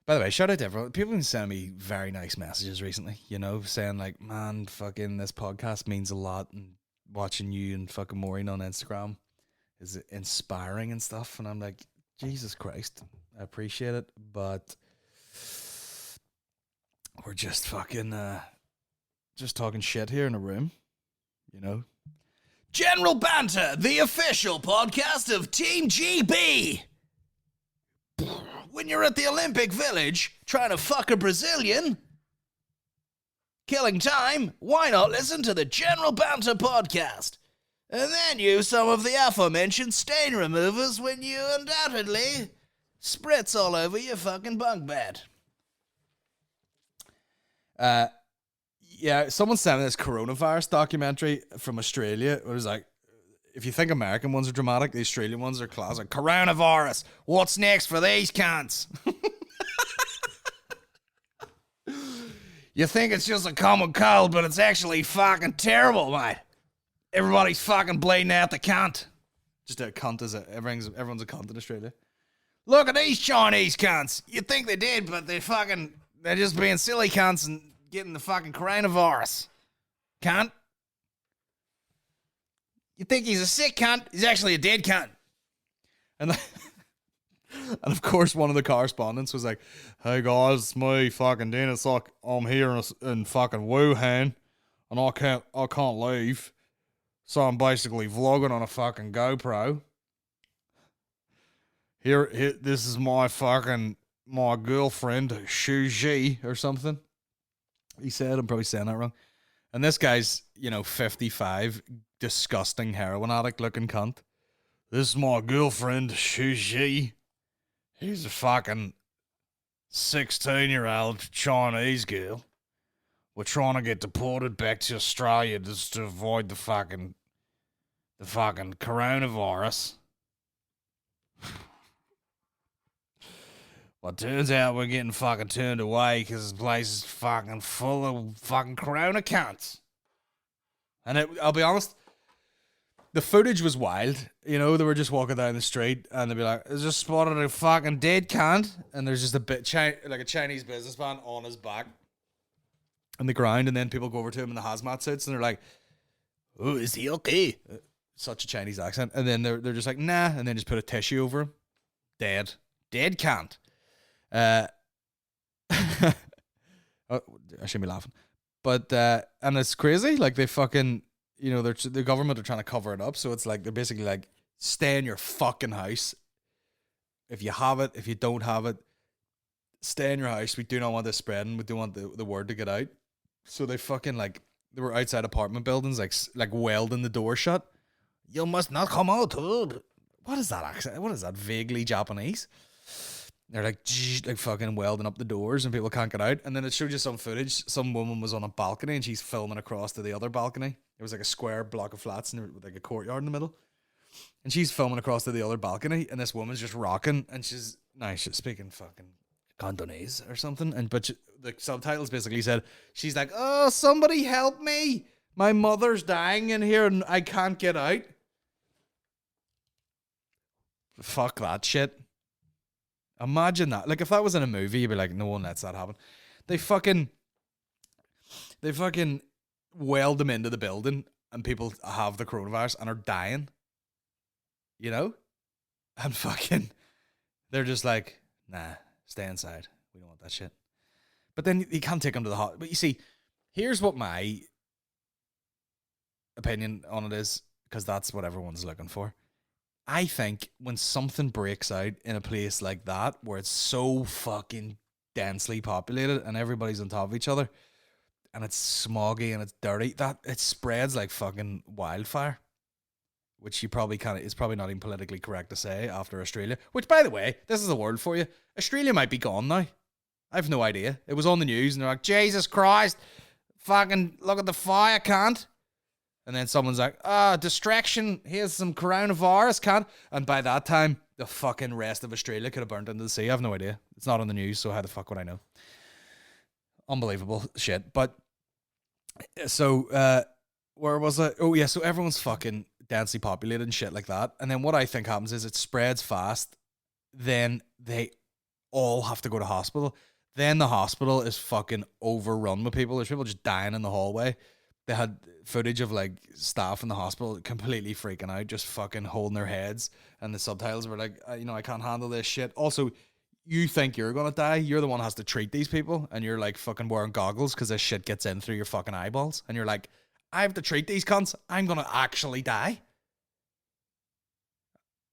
By the way, shout out to everyone. People have been sending me very nice messages recently, you know, saying like, man, fucking this podcast means a lot, and watching you and fucking Maureen on Instagram is inspiring and stuff. And I'm like, Jesus Christ, I appreciate it, but we're just fucking just talking shit here in a room, you know. General Banter, the official podcast of Team GB. When you're at the Olympic Village trying to fuck a Brazilian, killing time, why not listen to the General Banter Podcast? And then use some of the aforementioned stain removers when you undoubtedly spritz all over your fucking bunk bed. Yeah, someone sent me this coronavirus documentary from Australia. It was like, if you think American ones are dramatic, the Australian ones are classic. Coronavirus. What's next for these cunts? You think it's just a common cold, but it's actually fucking terrible, mate. Everybody's fucking bleeding out the cunt. Just a cunt is everyone's a cunt in Australia. Look at these Chinese cunts. You think they did, but they're just being silly cunts and getting the fucking coronavirus. Cunt. You think he's a sick cunt? He's actually a dead cunt. And of course, one of the correspondents was like, hey guys, it's me, fucking Dennis. I'm here in fucking Wuhan, and I can't leave. So I'm basically vlogging on a fucking GoPro. Here, this is my girlfriend, Shu Ji, or something. He said, I'm probably saying that wrong. And this guy's, 55, disgusting heroin addict looking cunt. This is my girlfriend, Shu Ji. He's a fucking 16-year-old Chinese girl. We're trying to get deported back to Australia just to avoid the fucking coronavirus. Well, it turns out we're getting fucking turned away because this place is fucking full of fucking corona cunts. And I'll be honest, the footage was wild. They were just walking down the street and they'd be like, I just spotted a fucking dead cunt. And there's just a Chinese businessman on his back on the ground. And then people go over to him in the hazmat suits and they're like, oh, is he okay? Such a Chinese accent. And then they're just like, nah. And then just put a tissue over him. Dead cunt. I shouldn't be laughing, but and it's crazy. Like they fucking, the government are trying to cover it up. So it's like they're basically like, stay in your fucking house. if you have it, if you don't have it, stay in your house. We do not want this spreading. We don't want the word to get out. So they fucking like, they were outside apartment buildings, like welding the door shut. You must not come out. What is that accent? What is that? Vaguely Japanese. They're like fucking welding up the doors and people can't get out. And then it showed you some footage. Some woman was on a balcony and she's filming across to the other balcony. It was like a square block of flats and with like a courtyard in the middle. And she's filming across to the other balcony and this woman's just rocking and she's speaking fucking Cantonese or something. But the subtitles basically said, she's like, oh, somebody help me. My mother's dying in here and I can't get out. Fuck that shit. Imagine that. Like, if that was in a movie, you'd be like, no one lets that happen. They fucking weld them into the building and people have the coronavirus and are dying. You know? And fucking, they're just like, nah, stay inside. We don't want that shit. But then you can't take them to the hospital. But you see, here's what my opinion on it is, because that's what everyone's looking for. I think when something breaks out in a place like that, where it's so fucking densely populated and everybody's on top of each other, and it's smoggy and it's dirty, that it spreads like fucking wildfire. Which you probably it's probably not even politically correct to say after Australia. Which, by the way, this is the word for you. Australia might be gone now. I have no idea. It was on the news and they're like, Jesus Christ, fucking look at the fire, can't. And then someone's like, distraction, here's some coronavirus, can't. And by that time, the fucking rest of Australia could have burnt into the sea. I have no idea. It's not on the news, so how the fuck would I know? Unbelievable shit. But, so, where was I? Oh, yeah, so everyone's fucking densely populated and shit like that. And then what I think happens is it spreads fast. Then they all have to go to hospital. Then the hospital is fucking overrun with people. There's people just dying in the hallway. They had footage of like staff in the hospital completely freaking out, just fucking holding their heads. And the subtitles were like, I can't handle this shit. Also, you think you're going to die. You're the one who has to treat these people. And you're like fucking wearing goggles because this shit gets in through your fucking eyeballs. And you're like, I have to treat these cunts. I'm going to actually die.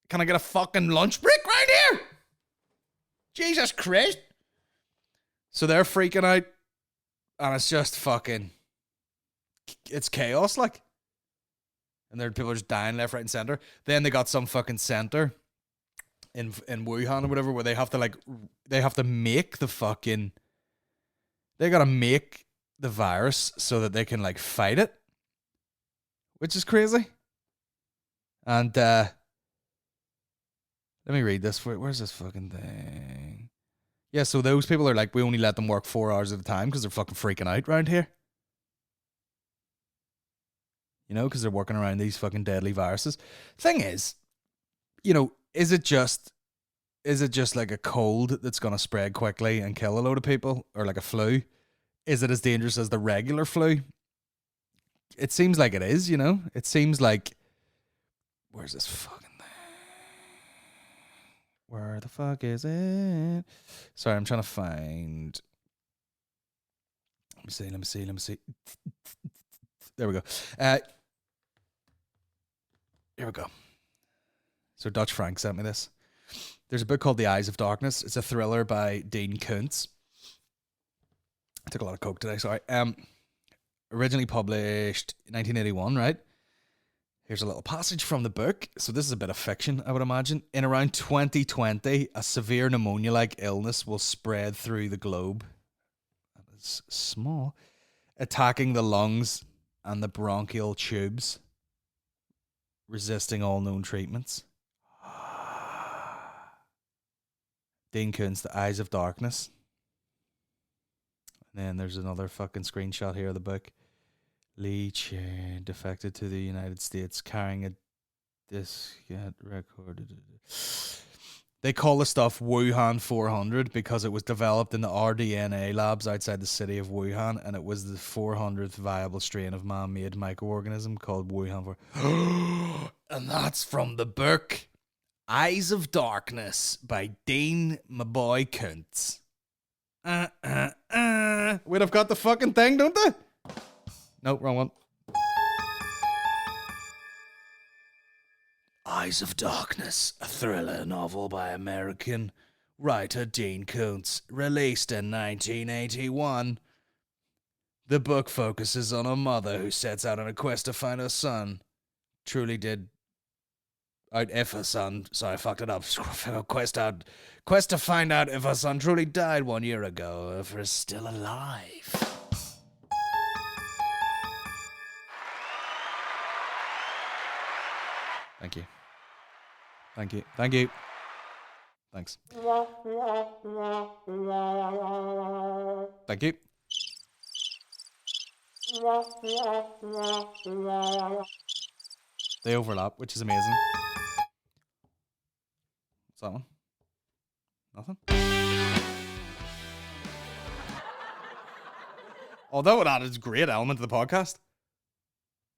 Can I get a fucking lunch break right here? Jesus Christ. So they're freaking out. And it's just fucking, it's chaos, like. And there people are just dying left, right, and center. Then they got some fucking center in Wuhan or whatever where they have to make the fucking, they got to make the virus so that they can like fight it. Which is crazy. And let me read this. Where's this fucking thing? Yeah, so those people are like, we only let them work 4 hours at a time because they're fucking freaking out around here. You know, because they're working around these fucking deadly viruses. Thing is, you know, is it just like a cold that's going to spread quickly and kill a load of people? Or like a flu? Is it as dangerous as the regular flu? It seems like it is, you know? It seems like... Where's this fucking thing? Where the fuck is it? Sorry, I'm trying to find... Let me see. There we go. Here we go. So Dutch Frank sent me this. There's a book called The Eyes of Darkness. It's a thriller by Dean Koontz. I took a lot of coke today, sorry. Originally published in 1981, right? Here's a little passage from the book. So this is a bit of fiction, I would imagine. In around 2020, a severe pneumonia-like illness will spread through the globe. That is small. Attacking the lungs and the bronchial tubes. Resisting all known treatments. Dean Koontz, The Eyes of Darkness. And then there's another fucking screenshot here of the book. Lee Chen defected to the United States carrying a diskette record. They call the stuff Wuhan 400 because it was developed in the rDNA labs outside the city of Wuhan, and it was the 400th viable strain of man-made microorganism called Wuhan 400. And that's from the book Eyes of Darkness by Dean my boy Koontz. Wait, I've got the fucking thing, don't I? Nope, wrong one. Eyes of Darkness, a thriller novel by American writer Dean Koontz, released in 1981. The book focuses on a mother who sets out on a quest to find her son. Truly did out if her son. Sorry, I fucked it up. Quest to find out if her son truly died 1 year ago, or if he's still alive. Thank you. Thank you. Thank you. Thanks. Thank you. They overlap, which is amazing. What's that one? Nothing? Oh, that would add a great element to the podcast.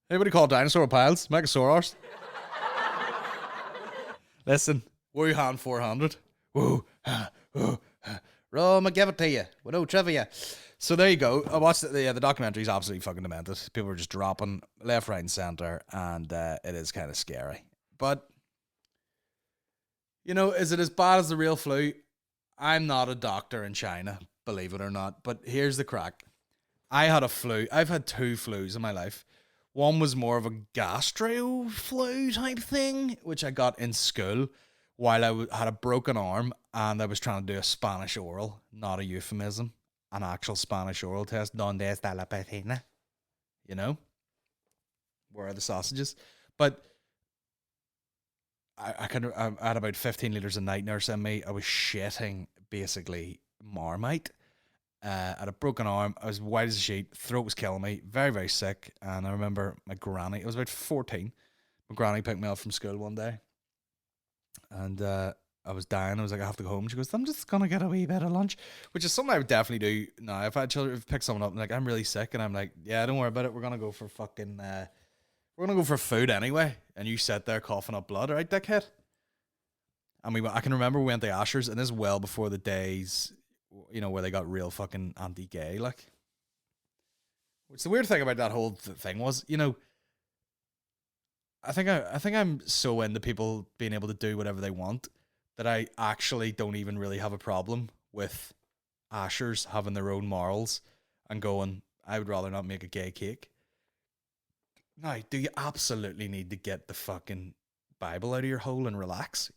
Anybody call dinosaur piles? Megasaurus? Listen, Wuhan 400. Woo, Rome, I give it to you. With no trivia. So there you go. I watched the documentary is absolutely fucking demented. People are just dropping left, right, and center, and it is kind of scary. But, you know, is it as bad as the real flu? I'm not a doctor in China, believe it or not. But here's the crack. I had a flu. I've had 2 flus in my life. One was more of a gastro flu type thing, which I got in school while I had a broken arm and I was trying to do a Spanish oral, not a euphemism, an actual Spanish oral test. Donde está la piscina? You know? Where are the sausages? But I had about 15 litres of night nurse in me. I was shitting basically Marmite. I had a broken arm. I was white as a sheet. Throat was killing me. Very, very sick. And I remember my granny, I was about 14. My granny picked me up from school one day. And I was dying. I was like, I have to go home. She goes, I'm just going to get a wee bit of lunch. Which is something I would definitely do now. If I had children, if I pick someone up and like, I'm really sick. And I'm like, yeah, don't worry about it. We're going to go for fucking, we're going to go for food anyway. And you sit there coughing up blood. All right, dickhead? And I can remember we went to Asher's. And this is well before the days, you know, where they got real fucking anti-gay, like. Which the weird thing about that whole thing was, you know, I think I'm so into people being able to do whatever they want that I actually don't even really have a problem with Ashers having their own morals and going, I would rather not make a gay cake. Now, do you absolutely need to get the fucking Bible out of your hole and relax?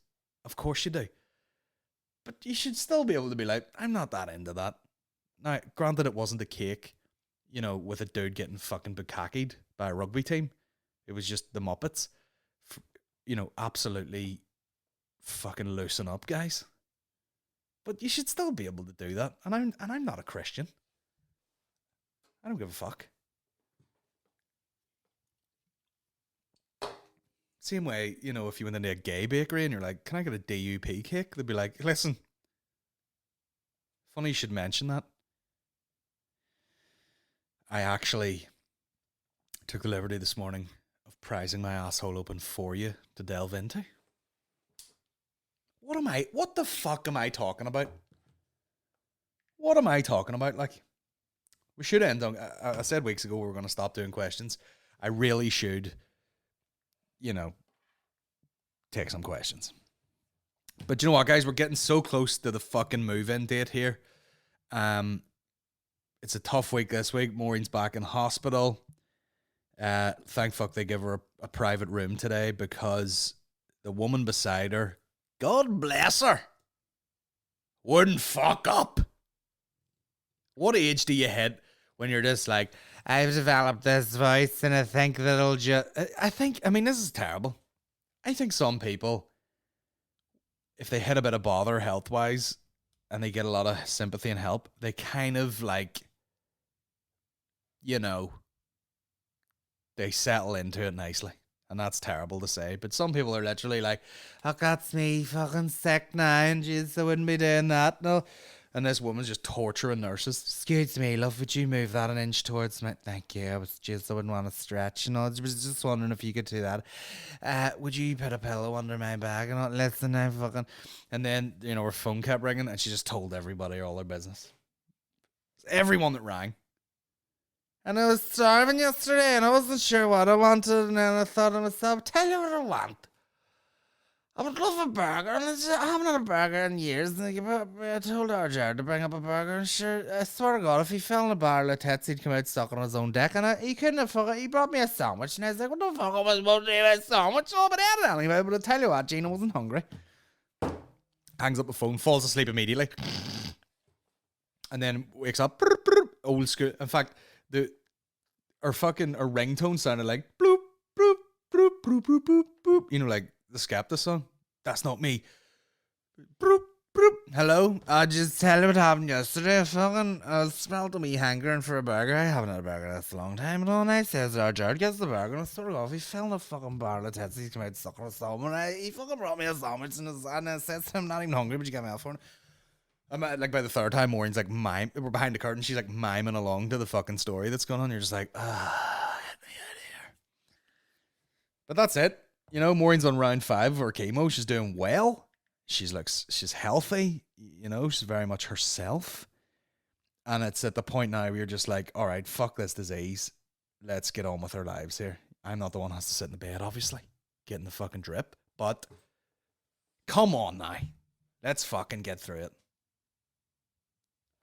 Of course you do. But you should still be able to be like, I'm not that into that. Now, granted it wasn't a cake, you know, with a dude getting fucking bukkakied by a rugby team. It was just the Muppets. You know, absolutely fucking loosen up, guys. But you should still be able to do that. And I'm not a Christian. I don't give a fuck. Same way, you know, if you went into a gay bakery and you're like, can I get a DUP cake? They'd be like, listen, funny you should mention that. I actually took the liberty this morning of prizing my asshole open for you to delve into. What the fuck am I talking about? What am I talking about? Like, we should end on, I said weeks ago we were going to stop doing questions. I really should, you know, take some questions. But you know what, guys? We're getting so close to the fucking move-in date here. It's a tough week this week. Maureen's back in hospital. Thank fuck they give her a private room today because the woman beside her, God bless her, wouldn't fuck up. What age do you hit when you're just like, I've developed this voice and I think that it'll just... I mean, this is terrible. I think some people, if they hit a bit of bother health-wise and they get a lot of sympathy and help, they kind of like, you know, they settle into it nicely. And that's terrible to say. But some people are literally like, oh, that's me fucking sick now and jeez, I wouldn't be doing that. No. And this woman's just torturing nurses. Excuse me, love, would you move that an inch towards me? Thank you. I wouldn't want to stretch. You know, I was just wondering if you could do that. Would you put a pillow under my bag? And not listen, I'm fucking... And then, you know, her phone kept ringing and she just told everybody all their business. Everyone that rang. And I was starving yesterday and I wasn't sure what I wanted. And then I thought to myself, tell you what I want. I would love a burger, and I haven't had a burger in years. And I told our Jared to bring up a burger, and sure, I swear to God, if he fell in a barrel of tits, he'd come out stuck on his own deck, and he couldn't have fucking, he brought me a sandwich, and I was like, what the fuck am I supposed to do with a sandwich? Oh, but I had it anyway, but I tell you what, Gina wasn't hungry. Hangs up the phone, falls asleep immediately, and then wakes up, old school. In fact, our ringtone sounded like bloop, bloop, bloop, bloop, bloop, bloop, bloop. You know, like the Skepta song. That's not me. Bloop, bloop. Hello? I just tell you what happened yesterday. I smelled a me hankering for a burger. I haven't had a burger that's a long time. And all night says our Jared gets the burger and I sort of off. He fell in a fucking barrel of tits. He came out stuck on a sandwich. He fucking brought me a sandwich and I said to him, not even hungry, but you got me out for it. I'm at, like, by the third time, Maureen's like we're behind the curtain. She's like miming along to the fucking story that's going on. You're just like, get me out of here. But that's it. You know, Maureen's on round 5 of her chemo. She's doing well. She's healthy. You know, she's very much herself. And it's at the point now where you're just like, all right, fuck this disease. Let's get on with our lives here. I'm not the one who has to sit in the bed, obviously, getting the fucking drip. But come on now. Let's fucking get through it.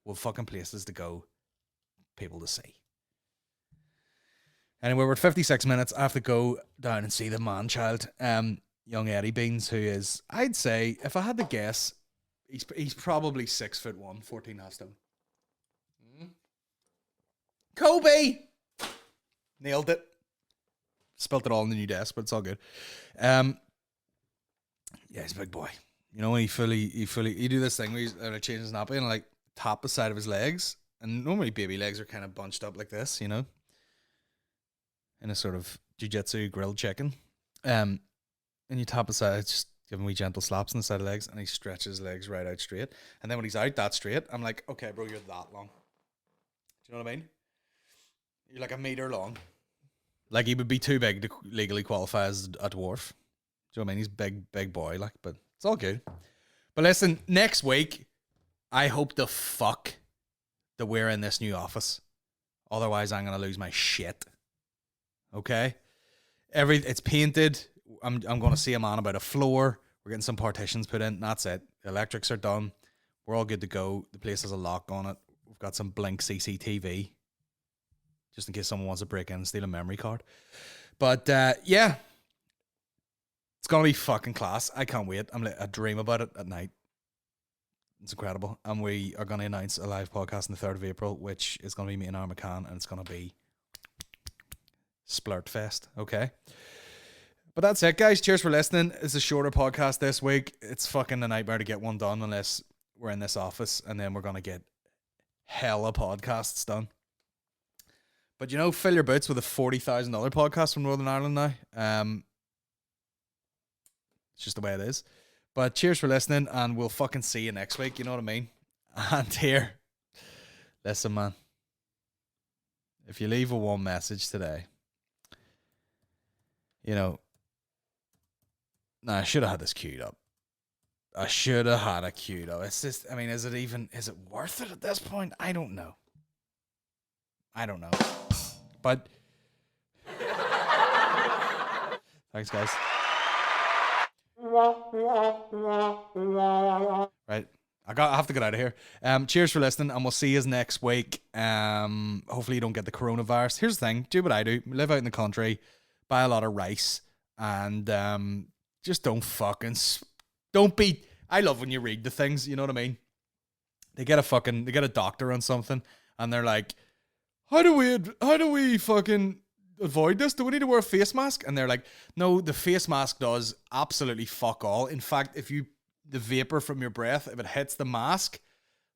We'll fucking places to go, people to see. Anyway, we're at 56 minutes. I have to go down and see the man-child, young Eddie Beans, who is, I'd say, if I had to guess, he's probably 6'1", 14.5 stone. Kobe! Nailed it. Spelt it all on the new desk, but it's all good. Yeah, he's a big boy. You know, he do this thing where he's changing his nappy and like tap the side of his legs, and normally baby legs are kind of bunched up like this, you know, in a sort of jiu-jitsu grilled chicken. And you tap the side, just give him wee gentle slaps on the side of the legs, and he stretches his legs right out straight. And then when he's out that straight, I'm like, okay, bro, you're that long. Do you know what I mean? You're like a meter long. Like, he would be too big to legally qualify as a dwarf. Do you know what I mean? He's big boy, like, but it's all good. But listen, next week, I hope the fuck that we're in this new office. Otherwise, I'm gonna lose my shit. Okay? It's painted. I'm gonna see a man about a floor. We're getting some partitions put in. That's it. The electrics are done. We're all good to go. The place has a lock on it. We've got some Blink CCTV, just in case someone wants to break in and steal a memory card. But yeah, it's gonna be fucking class. I can't wait. I dream about it at night. It's incredible. And we are going to announce a live podcast on the 3rd of April, which is going to be me and Aaron McCann, and it's going to be Splurtfest, okay? But that's it, guys. Cheers for listening. It's a shorter podcast this week. It's fucking a nightmare to get one done unless we're in this office, and then we're going to get hella podcasts done. But, you know, fill your boots with a $40,000 podcast from Northern Ireland now. It's just the way it is. But cheers for listening, and we'll fucking see you next week, you know what I mean? And here, listen, man. If you leave a one message today, you know, I should have had this queued up. I should have had it queued up. It's just, I mean, is it worth it at this point? I don't know. But thanks, guys. Right. I have to get out of here. Cheers for listening, and we'll see you next week. Hopefully you don't get the coronavirus. Here's the thing. Do what I do. Live out in the country. Buy a lot of rice. And just don't be... I love when you read the things, you know what I mean? They get a doctor on something, and they're like, how do we fucking avoid this? Do we need to wear a face mask? And they're like, no, the face mask does absolutely fuck all. In fact, the vapor from your breath, if it hits the mask,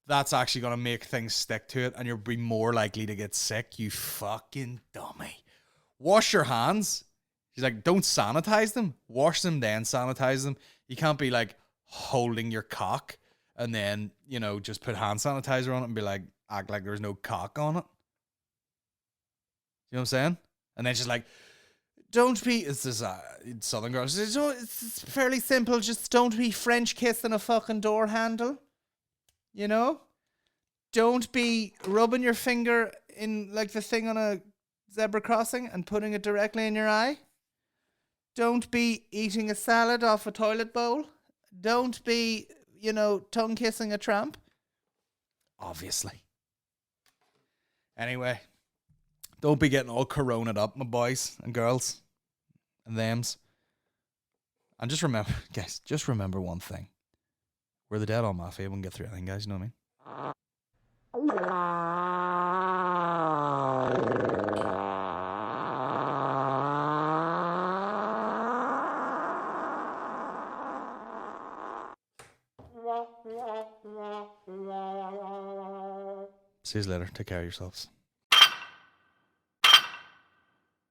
that's actually going to make things stick to it, and you'll be more likely to get sick, you fucking dummy. Wash your hands. She's like, don't sanitize them. Wash them, then sanitize them. You can't be like holding your cock and then, you know, just put hand sanitizer on it and be like, act like there's no cock on it. You know what I'm saying? And then she's like, don't be, it's this southern girl, she says, oh, it's fairly simple, just don't be French kissing a fucking door handle. You know? Don't be rubbing your finger in like the thing on a zebra crossing and putting it directly in your eye. Don't be eating a salad off a toilet bowl. Don't be, tongue kissing a tramp. Obviously. Anyway, don't be getting all coroned up, my boys and girls and thems. And just remember, guys, one thing. We're the Dead On Mafia. We can get through anything, guys. You know what I mean? See you later. Take care of yourselves.